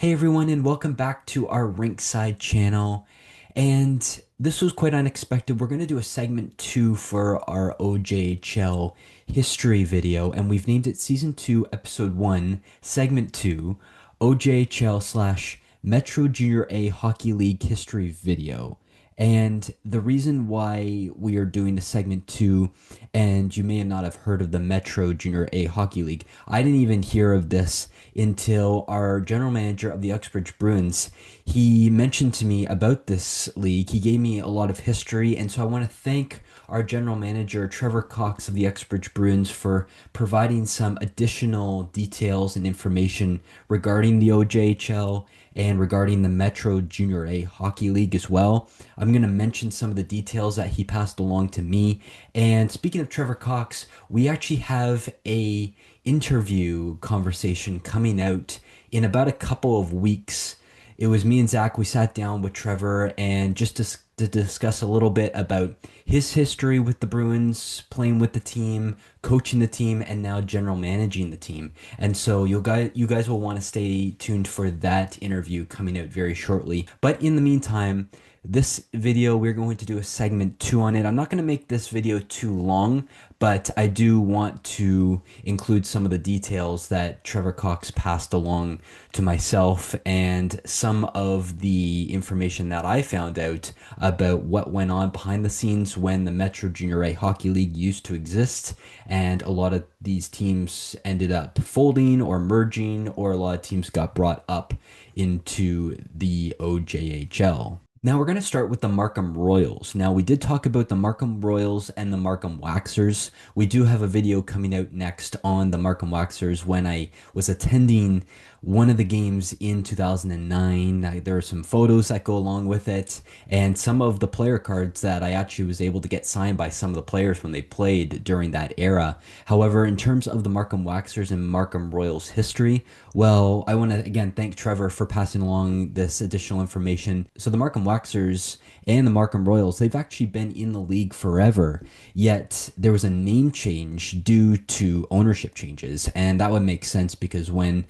Hey everyone, and welcome back to our Rink-Side channel. And this was quite unexpected. We're going to do a segment 2 for our OJHL history video, and we've named it Season 2, Episode 1, Segment 2, OJHL slash Metro Junior A Hockey League history video. And the reason why we are doing the segment 2, and you may not have heard of the Metro Junior A Hockey League, I didn't even hear of this until our general manager of the Uxbridge Bruins, he mentioned to me about this league. He gave me a lot of history, and so I want to thank our general manager, Trevor Cox of the Uxbridge Bruins, for providing some additional details and information regarding the OJHL and regarding the Metro Junior A Hockey League as well. I'm going to mention some of the details that he passed along to me. And speaking of Trevor Cox, we actually have a interview conversation coming out in about a couple of weeks. It was me and Zach. We sat down with Trevor and just to discuss a little bit about his history with the Bruins, playing with the team, coaching the team, and now general managing the team. And so you guys will want to stay tuned for that interview coming out very shortly. But in the meantime, this video, we're going to do a segment 2 on it. I'm not going to make this video too long, but I do want to include some of the details that Trevor Cox passed along to myself and some of the information that I found out about what went on behind the scenes when the Metro Junior A Hockey League used to exist. And a lot of these teams ended up folding or merging, or a lot of teams got brought up into the OJHL. Now we're going to start with the Markham Royals. Now we did talk about the Markham Royals and the Markham Waxers. We do have a video coming out next on the Markham Waxers when I was attending one of the games in 2009. There are some photos that go along with it and some of the player cards that I actually was able to get signed by some of the players when they played during that era. However, in terms of the Markham Waxers and Markham Royals history, well, I want to again thank Trevor for passing along this additional information. So the Markham Waxers and the Markham Royals, they've actually been in the league forever, yet there was a name change due to ownership changes. And that would make sense because when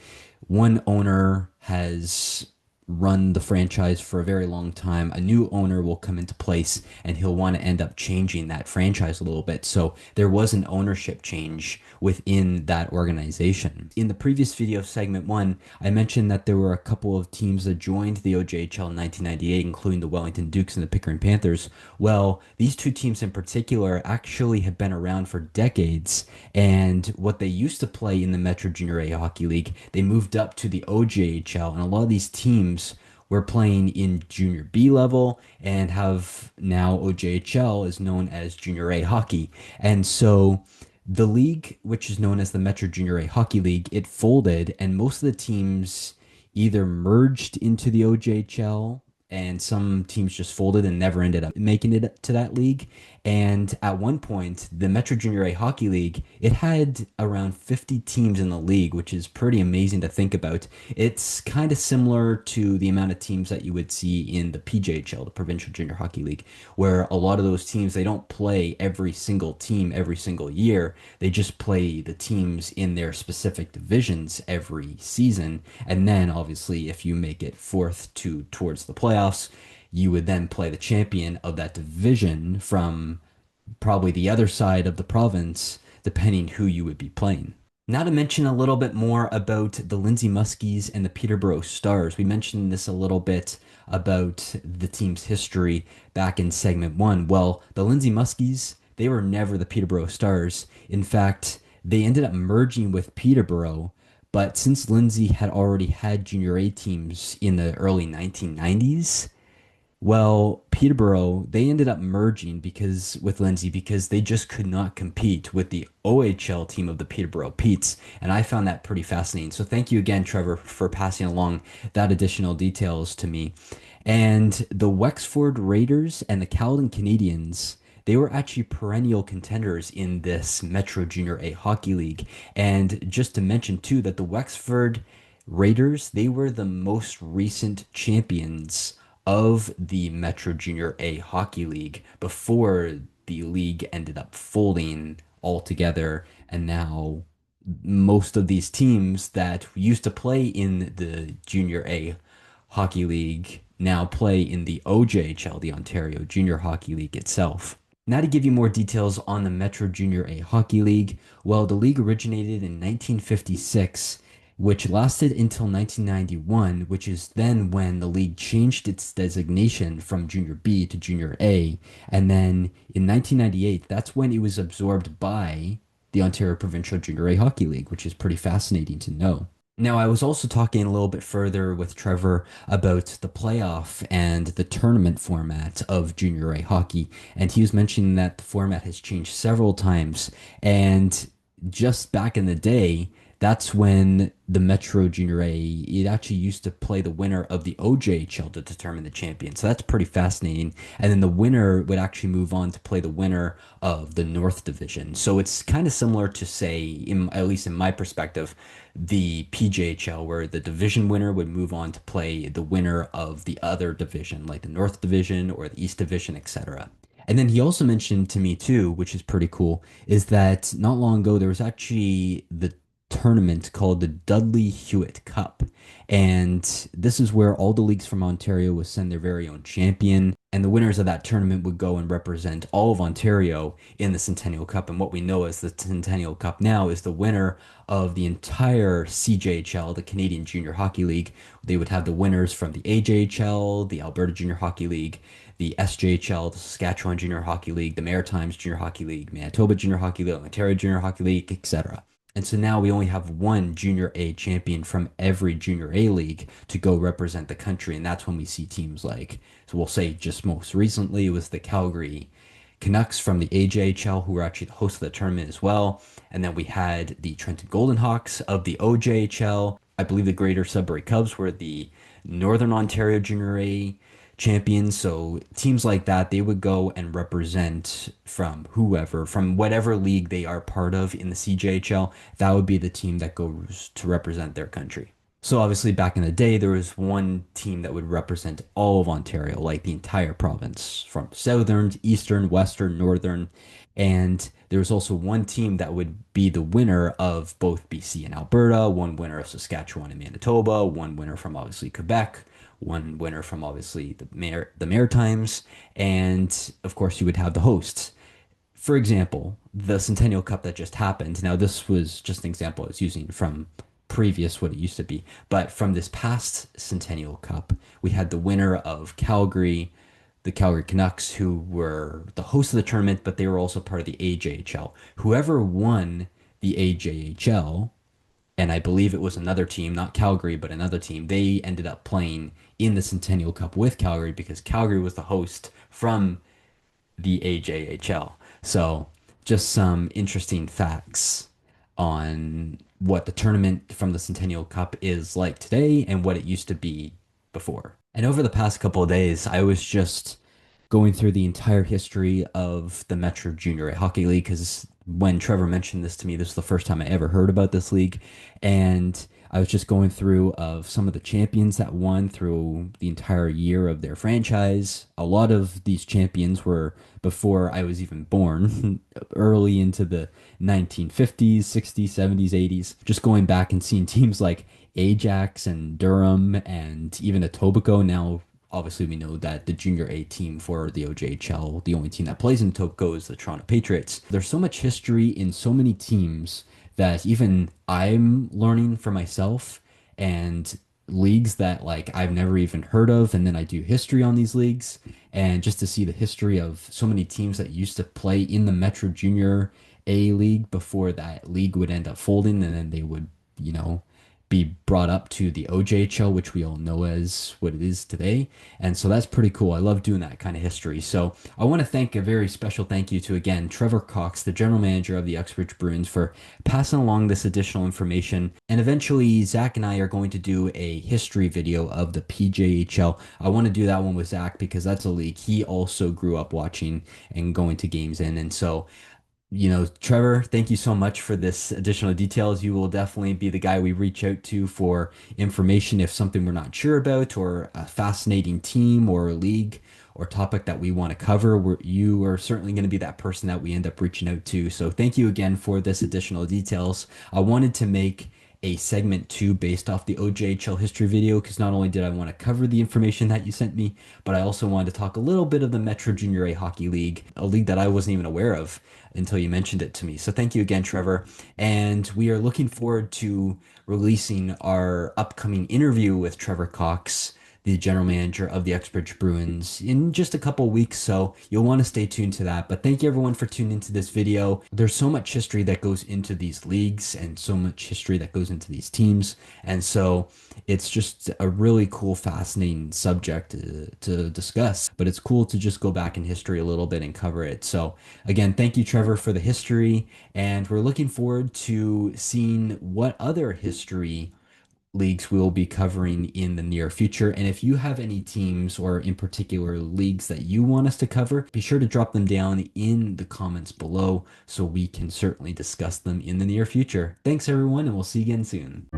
one owner has run the franchise for a very long time, a new owner will come into place and he'll want to end up changing that franchise a little bit. So there was an ownership change within that organization. In the previous video of segment 1, I mentioned that there were a couple of teams that joined the OJHL in 1998, including the Wellington Dukes and the Pickering Panthers. Well, these two teams in particular actually have been around for decades, and what they used to play in the Metro Junior A Hockey League, they moved up to the OJHL, and a lot of these teams were playing in junior B level and have now OJHL is known as Junior A Hockey. And so the league, which is known as the Metro Junior A Hockey League, it folded, and most of the teams either merged into the OJHL, and some teams just folded and never ended up making it to that league. And at one point, the Metro Junior A Hockey League, it had around 50 teams in the league, which is pretty amazing to think about. It's kind of similar to the amount of teams that you would see in the PJHL, the Provincial Junior Hockey League, where a lot of those teams, they don't play every single team every single year. They just play the teams in their specific divisions every season. And then obviously, if you make it fourth to towards the playoffs, you would then play the champion of that division from probably the other side of the province, depending who you would be playing. Now to mention a little bit more about the Lindsay Muskies and the Peterborough Stars. We mentioned this a little bit about the team's history back in segment 1. Well, the Lindsay Muskies, they were never the Peterborough Stars. In fact, they ended up merging with Peterborough, but since Lindsay had already had junior A teams in the early 1990s, well, Peterborough, they ended up merging because with Lindsay because they just could not compete with the OHL team of the Peterborough Petes, and I found that pretty fascinating. So thank you again, Trevor, for passing along that additional details to me. And the Wexford Raiders and the Caledon Canadians, they were actually perennial contenders in this Metro Junior A Hockey League. And just to mention too that the Wexford Raiders, they were the most recent champions of the Metro Junior A Hockey League before the league ended up folding altogether. And now most of these teams that used to play in the Junior A Hockey League now play in the OJHL, the Ontario Junior Hockey League itself. Now to give you more details on the Metro Junior A Hockey League, well, the league originated in 1956, which lasted until 1991, which is then when the league changed its designation from Junior B to Junior A. And then in 1998, that's when it was absorbed by the Ontario Provincial Junior A Hockey League, which is pretty fascinating to know. Now, I was also talking a little bit further with Trevor about the playoff and the tournament format of Junior A hockey, and he was mentioning that the format has changed several times. And just back in the day, that's when the Metro Junior A, it actually used to play the winner of the OJHL to determine the champion. So that's pretty fascinating. And then the winner would actually move on to play the winner of the North Division. So it's kind of similar to, say, at least in my perspective, the PJHL, where the division winner would move on to play the winner of the other division, like the North Division or the East Division, etc. And then he also mentioned to me too, which is pretty cool, is that not long ago there was actually the tournament called the Dudley Hewitt Cup. And this is where all the leagues from Ontario would send their very own champion. And the winners of that tournament would go and represent all of Ontario in the Centennial Cup. And what we know as the Centennial Cup now is the winner of the entire CJHL, the Canadian Junior Hockey League. They would have the winners from the AJHL, the Alberta Junior Hockey League, the SJHL, the Saskatchewan Junior Hockey League, the Maritimes Junior Hockey League, Manitoba Junior Hockey League, Ontario Junior Hockey League, etc. And so now we only have one Junior A champion from every Junior A league to go represent the country. And that's when we see teams like, so we'll say just most recently it was the Calgary Canucks from the AJHL, who were actually the host of the tournament as well. And then we had the Trenton Golden Hawks of the OJHL. I believe the Greater Sudbury Cubs were the Northern Ontario Junior A champions. So teams like that, they would go and represent from whoever, from whatever league they are part of in the CJHL. That would be the team that goes to represent their country. So obviously back in the day, there was one team that would represent all of Ontario, like the entire province, from southern, eastern, western, northern. And there was also one team that would be the winner of both BC and Alberta, one winner of Saskatchewan and Manitoba, one winner from obviously Quebec, one winner from obviously the Maritimes, and of course you would have the hosts. For example, the Centennial Cup that just happened. Now, this was just an example I was using from previous what it used to be, but from this past Centennial Cup, we had the winner of Calgary, the Calgary Canucks, who were the host of the tournament, but they were also part of the AJHL. Whoever won the AJHL, and I believe it was another team, not Calgary, but another team, they ended up playing in the Centennial Cup with Calgary because Calgary was the host from the AJHL. So just some interesting facts on what the tournament from the Centennial Cup is like today and what it used to be before. And over the past couple of days, I was just going through the entire history of the Metro Junior A Hockey League because when Trevor mentioned this to me, this was the first time I ever heard about this league. And I was just going through of some of the champions that won through the entire year of their franchise. A lot of these champions were before I was even born, early into the 1950s, 60s, 70s, 80s. Just going back and seeing teams like Ajax and Durham and even Etobicoke. Now, obviously, we know that the Junior A team for the OJHL, the only team that plays in Etobicoke is the Toronto Patriots. There's so much history in so many teams that even I'm learning for myself and leagues that like I've never even heard of. And then I do history on these leagues and just to see the history of so many teams that used to play in the Metro Junior A league before that league would end up folding and then they would, you know, be brought up to the OJHL, which we all know as what it is today. And so that's pretty cool. I love doing that kind of history. So I want to thank a very special thank you to, again, Trevor Cox, the general manager of the Uxbridge Bruins, for passing along this additional information. And eventually, Zach and I are going to do a history video of the PJHL. I want to do that one with Zach because that's a league he also grew up watching and going to games in. And so Trevor, thank you so much for this additional details. You will definitely be the guy we reach out to for information if something we're not sure about or a fascinating team or league or topic that we want to cover, you are certainly going to be that person that we end up reaching out to. So thank you again for this additional details. I wanted to make a segment two based off the OJHL history video because not only did I want to cover the information that you sent me, but I also wanted to talk a little bit of the Metro Junior A Hockey League, a league that I wasn't even aware of until you mentioned it to me. So thank you again, Trevor. And we are looking forward to releasing our upcoming interview with Trevor Cox, the general manager of the Uxbridge Bruins, in just a couple weeks. So you'll want to stay tuned to that. But thank you everyone for tuning into this video. There's so much history that goes into these leagues and so much history that goes into these teams. And so it's just a really cool, fascinating subject to discuss. But it's cool to just go back in history a little bit and cover it. So again, thank you, Trevor, for the history. And we're looking forward to seeing what other history leagues we'll be covering in the near future. And if you have any teams or in particular leagues that you want us to cover, be sure to drop them down in the comments below so we can certainly discuss them in the near future. Thanks everyone, and we'll see you again soon.